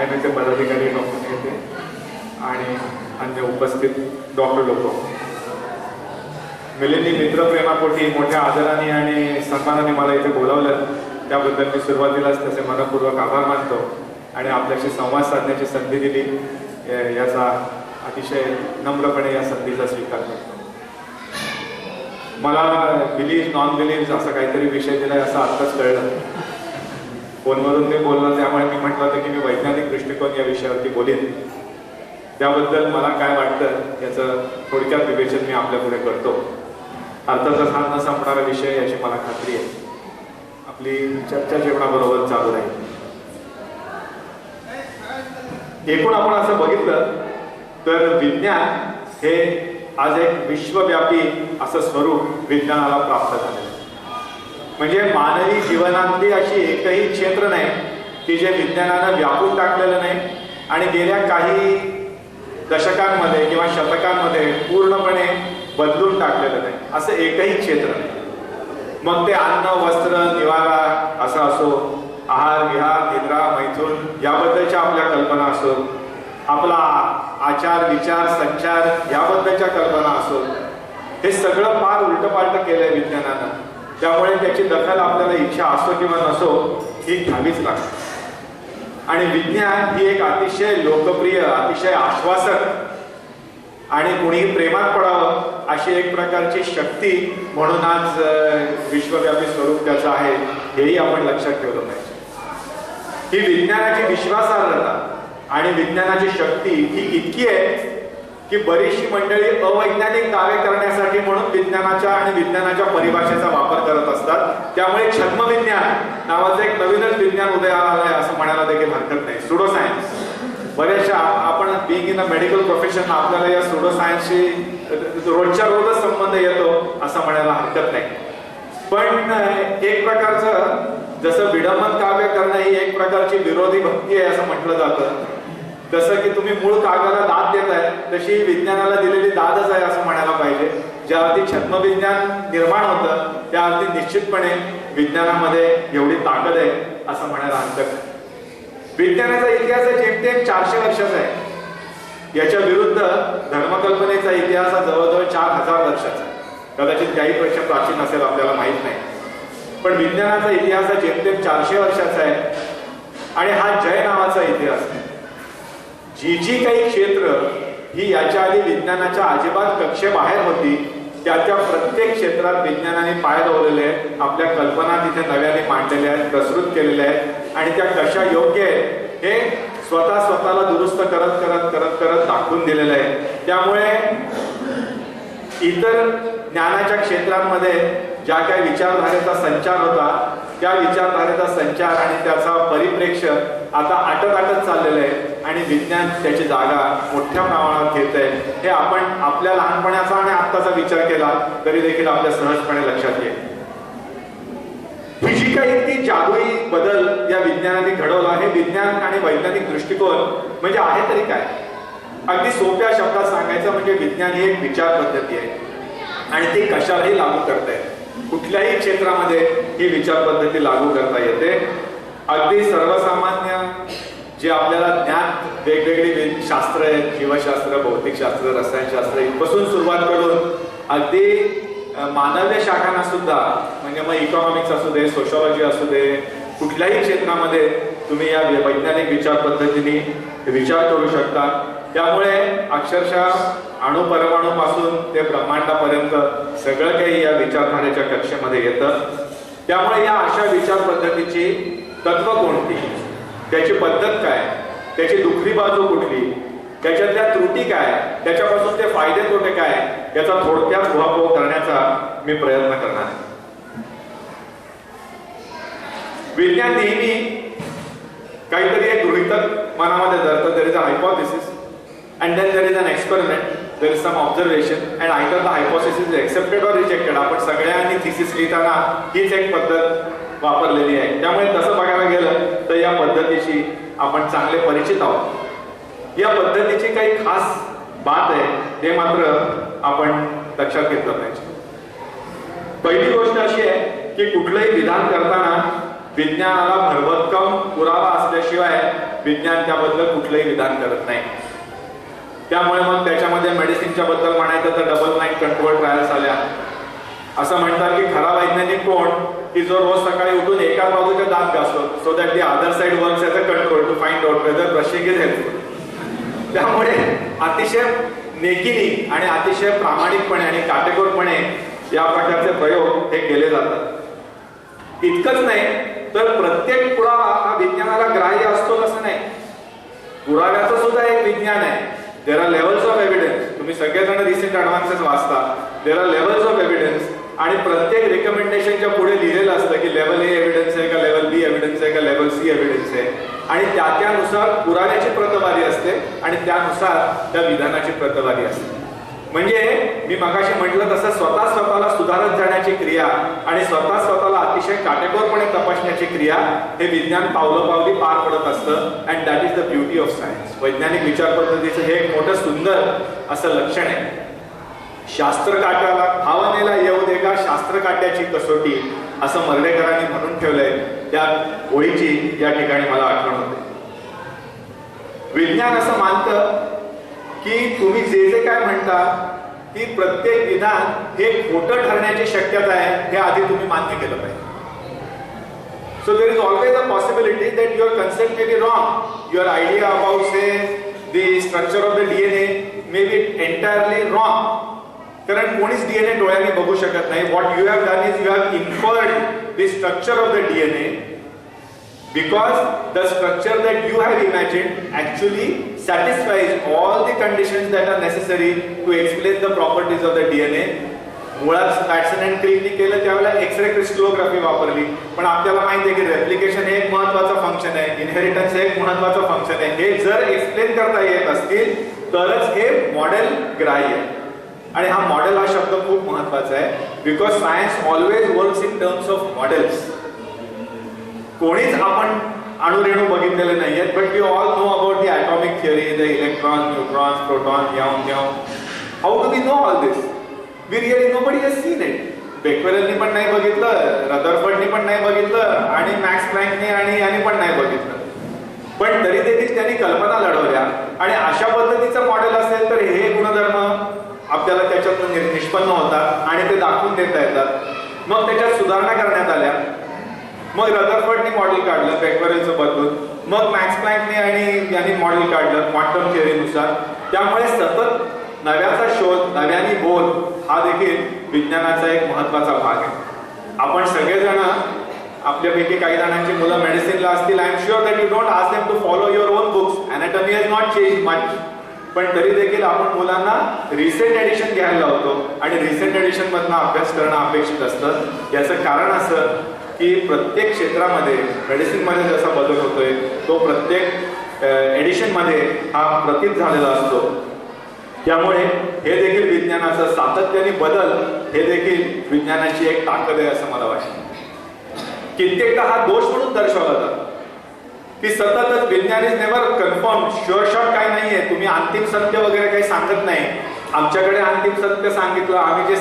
अकॅडमीचे पदाधिकारी डॉक्टर नेते आणि अन्य उपस्थित डॉक्टर लोक, मिलिंदी मित्रप्रेमापोटी मोठ्या आदराने आणि सन्मानाने मला इथे बोलावलं त्याबद्दल मी सुरुवातीलाच त्याचे मनपूर्वक आभार मानतो आणि आपल्याशी संवाद साधण्याची संधी दिली याचा अतिशय नम्रपणे या संधीचा स्वीकार करतो. मला बिलीव्ह नॉन बिलीव्ह असं काहीतरी विषय दिलाय असं आत्ताच कळलं. फोनवरून मी बोललो त्यामुळे मी म्हटलं होतं की मी वैज्ञानिक दृष्टिकोन या विषयावरती बोलीन. त्याबद्दल मला काय वाटतं याचं थोडक्यात विवेचन मी आपल्यापुढे करतो. अर्थातच हा न संपणारा विषय याची मला खात्री आहे. आपली चर्चा जेवणाबरोबर चालू राहील. एकूण आपण असं बघितलं तर विज्ञान हे आज एक विश्वव्यापी असं स्वरूप विज्ञानाला प्राप्त झालं. म्हणजे मानवी जीवनातली अशी एकही क्षेत्र नाही की जे विज्ञानानं व्यापून टाकलेलं नाही आणि गेल्या काही दशकांमध्ये किंवा शतकांमध्ये पूर्णपणे बदलून टाकलेलं नाही असं एकही क्षेत्र नाही. मग ते अन्न, वस्त्र, निवारा असं असो, आहार, विहार, निद्रा, मैथून याबद्दलच्या आपल्या कल्पना असो, आपला आचार, विचार, संचार याबद्दलच्या कल्पना असो, हे सगळं फार उलटपालट केलंय विज्ञानानं. त्यामुळे त्याची दखल आपल्याला इच्छा असो किंवा नसो ही घ्यावीच लागते. आणि विज्ञान ही एक अतिशय लोकप्रिय, अतिशय आश्वासक आणि कुणीही प्रेमात पडावं अशी एक प्रकारची शक्ती म्हणून आज विश्वव्यापी स्वरूप त्याचं आहे हेही आपण लक्षात ठेवलं पाहिजे. ही विज्ञानाची विश्वासार्हता आणि विज्ञानाची शक्ती ही इतकी आहे की बरीचशी मंडळी अवैज्ञानिक दावे करण्यासाठी म्हणून विज्ञानाच्या आणि विज्ञानाच्या परिभाषेचा वापर करत असतात. त्यामुळे छद्मविज्ञान नावाचं एक नवीनच विज्ञान उदयाला आलंय असं म्हणायला देखील हरकत नाही. सुडो सायन्स, बऱ्याचशा आपण being in a medical profession आपल्याला या सुडो सायन्सशी रोजच्या रोजच संबंध येतो असं म्हणायला हरकत नाही. पण एक प्रकारचं जसं विडंबन काव्य करणं ही एक प्रकारची विरोधी भक्ती आहे असं म्हटलं जातं, जसं की तुम्ही मूळ काव्याला दाद देताय तशी विज्ञानाला दिलेली दादच आहे असं म्हणायला पाहिजे. ज्या अर्थी छद्मविज्ञान निर्माण होतं त्या अर्थी निश्चितपणे विज्ञानामध्ये एवढी ताकद आहे असं म्हणायला हरकत नाही. विज्ञानाचा इतिहास जेमतेम 400 वर्षाचा आहे. याच्या विरुद्ध धर्मकल्पनेचा इतिहास हा जवळजवळ 4000 वर्षाचा आहे. कदाचित काही पेक्षा प्राचीन असेल आपल्याला माहित नाही, पण विज्ञानाचा इतिहास हा जेमतेम 400 वर्षाचा आहे. आणि हा जय नावाचा इतिहास आहे. जी जी काही क्षेत्र ही याच्या आधी विज्ञानाच्या अजिबात कक्षेबाहेर होती त्या प्रत्येक क्षेत्रात विज्ञानाने पाय रोवलेले आहेत. आपल्या कल्पना तिथे नव्याने मांडलेल्या आहेत, प्रसृत केलेल्या आहेत आणि त्या कशा योग्य आहेत हे स्वतःला दुरुस्त करत करत करत करत दाखवून दिलेलं आहे. त्यामुळे इतर ज्ञानाच्या क्षेत्रांमध्ये ज्या काही विचारधारेचा संचार होता त्या विचारधारेचा संचार आणि त्याचा परिप्रेक्ष्य आता आटत चाललेलं आहे आणि विज्ञान त्याची जागा मोठ्या प्रमाणात घेत आहे. हे आपण आपल्या लहानपणाचा आणि आत्ताचा विचार केला तरी देखील आपल्या सहजपणे लक्षात येईल. ही जी काही ती जादुई बदल या विज्ञानाने घडवला हे विज्ञान आणि वैज्ञानिक दृष्टिकोन म्हणजे आहे तरी काय. अगदी सोप्या शब्दात सांगायचं म्हणजे विज्ञान ही एक विचार पद्धती आहे आणि ती कशालाही लागू करता येते. कुठल्याही क्षेत्रामध्ये ही विचार पद्धती लागू करता येते. अगदी सर्वसामान्य जे आपल्याला ज्ञान वेगवेगळी शास्त्र आहेत, जीवशास्त्र, भौतिकशास्त्र, रसायनशास्त्र इथपासून सुरुवात करून अगदी मानवीय शाखांना सुद्धा म्हणजे मग इकॉनॉमिक्स असू दे, सोशॉलॉजी असू दे, कुठल्याही क्षेत्रामध्ये तुम्ही या वैज्ञानिक विचार पद्धतीने विचार करू शकता. त्यामुळे अक्षरशः अणुपरमाणूपासून ते ब्रह्मांडापर्यंत सगळं काही या विचारधारेच्या कक्षेमध्ये येतं. त्यामुळे या अशा विचार पद्धतीची तत्व कोणती, त्याची पद्धत काय, त्याची दुसरी बाजू कुठली, त्याच्यातल्या त्रुटी काय, त्याच्यापासून ते फायदे तोटे काय याचा थोडक्यात उहापोह करण्याचा मी प्रयत्न करणार आहे. विज्ञान नेहमी काहीतरी एक गृहीतक मनामध्ये धरतं. There is a hypothesis and then there is an experiment, there is some observation and either the hypothesis is accepted or rejected. आपण सगळ्यांनी थिसिस लिहिताना हीच एक पद्धत वापरलेली आहे. त्यामुळे तसं बघायला गेलं तर या पद्धतीशी आपण चांगले परिचित आहोत. या पद्धतीची काही खास बात आहे ते मात्र आपण लक्षात घेतलं पाहिजे. पहिली गोष्ट अशी आहे की कुठलंही विधान करताना विज्ञानाला भरभक्कम पुरावा असल्याशिवाय विज्ञान त्याबद्दल कुठलंही विधान करत नाही. त्यामुळे मग त्याच्यामध्ये मेडिसिनच्या बद्दल म्हणायचं तर डबल नाईट कंट्रोल ट्रायल्स आल्या. असं म्हणतात की खरा वैज्ञानिक कोण, की जो रोज सकाळी उठून एकाच बाजूचे दात घासतो, so that the other side works as a control to find out whether brushing is helpful. त्यामुळे अतिशय नेकीने आणि अतिशय प्रामाणिकपणे आणि काटेकोरपणे या प्रकारचे प्रयोग हे केले जातात. इतकंच नाही तर प्रत्येक पुरावा हा विज्ञानाला ग्राह्य असतो असं नाही. पुराव्याचं सुद्धा एक विज्ञान आहे. There are levels of evidence. तुम्ही सगळेजण रिसेंट ॲडव्हान्सेस वाचता. There are levels of evidence आणि प्रत्येक रिकमेंडेशनच्या पुढे लिहिलेलं असतं की लेवल ए एव्हिडन्स आहे का, लेवल बी एव्हिडन्स आहे का, लेवल सी एव्हिडन्स आहे. आणि त्यानुसार पुराव्याची प्रतवारी असते आणि त्यानुसार त्या विधानाची प्रतवारी असते. म्हणजे मी मगाशी म्हटलं तसं स्वतःला सुधारत जाण्याची क्रिया आणि स्वतःला अतिशय काटेकोरपणे तपासण्याची क्रिया हे विज्ञान पावलोपावली पार पडत असतं. And that is the beauty of science. वैज्ञानिक विचार पद्धतीचं हे एक मोठं सुंदर असं लक्षण आहे. शास्त्र काट्याला भावनेला येऊ दे का शास्त्र काट्याची कसोटी, असं मर्ढेकरांनी म्हणून ठेवलंय. त्या ओळीची या ठिकाणी मला आठवण होते. विज्ञान असं मानतं की तुम्ही जे काय म्हणता की प्रत्येक विधान हे खोटं ठरण्याची शक्यता आहे हे आधी तुम्ही मान्य केलं पाहिजे. So there is always a possibility that your concept may be wrong. Your idea about say the structure of the DNA may be entirely wrong. कारण कोणीच डीएनए डोळ्याने बघू शकत नाही. What you have done is you have inferred the structure of the DNA because the structure that you have imagined actually satisfies all the conditions that are necessary to explain the properties of the DNA. मुळात पॅटसन and क्रिकने केलं त्यावेळेला x ray crystallography वापरली. पण आपल्याला माहिती आहे की replication हे एक महत्वाचं फंक्शन आहे, इनहेरिटन्स हे एक महत्वाचं फंक्शन आहे. हे जर एक्सप्लेन करता येत असतील तरच हे मॉडेल ग्राह्य आहे. आणि हा मॉडेल हा शब्द खूप महत्वाचा आहे. Because science always works in terms of models. कोणीच आपण अणुरेणू बघितलेले नाहीयेत, but we all know about the atomic theory, the electron, neutrons, proton, याव. How do we know all this? We really nobody has seen it. बेक्वेरेलनी पण नाही बघितलं, रदरफर्डनी पण नाही बघितलं आणि मॅक्स प्लँकने आणि पण नाही बघितलं. पण तरी देखील त्यांनी कल्पना लढवल्या. आणि अशा पद्धतीचं मॉडेल असेल तर हे गुणधर्म आपल्याला त्याच्यातून निष्पन्न होतात आणि ते दाखवून देता येतात. मग त्याच्यात सुधारणा करण्यात आल्या. मग रदरफर्डनी मॉडेल काढलं बेक्वेरेलचं बदलून. मग मॅक्स प्लँकने आणि मॉडेल काढलं क्वांटम थिअरीनुसार. त्यामुळे सतत नव्याचा शोध, नव्याने बोध हा देखील विज्ञानाचा एक महत्वाचा भाग आहे. आपण सगळेजण, आपल्यापैकी काही जणांची मुलं मेडिसिनला असतील. I am sure that you don't ask them to follow your own books. Anatomy has not change much. पण तरी देखील आपण मुलांना रिसेंट एडिशन घ्यायला लावतो आणि रिसेंट एडिशन मधनं अभ्यास करणं अपेक्षित असतं. याचं कारण असं की प्रत्येक क्षेत्रामध्ये मेडिसिनमध्ये जसा बदल होतोय तो प्रत्येक एडिशनमध्ये हा प्रतीत झालेला असतो. त्यामुळे हे देखील विज्ञानाचं सातत्याने बदल हे देखील विज्ञानाची एक ताकद आहे असं मला वाटतं. कित्येकदा हा दोष म्हणून दर्शवला जातो की सततच विज्ञान is never confirm. Sure shot काय नाहीये. तुम्ही अंतिम सत्य वगैरे काही सांगत नाही. आमच्याकडे अंतिम सत्य सांगितलं, आम्ही जे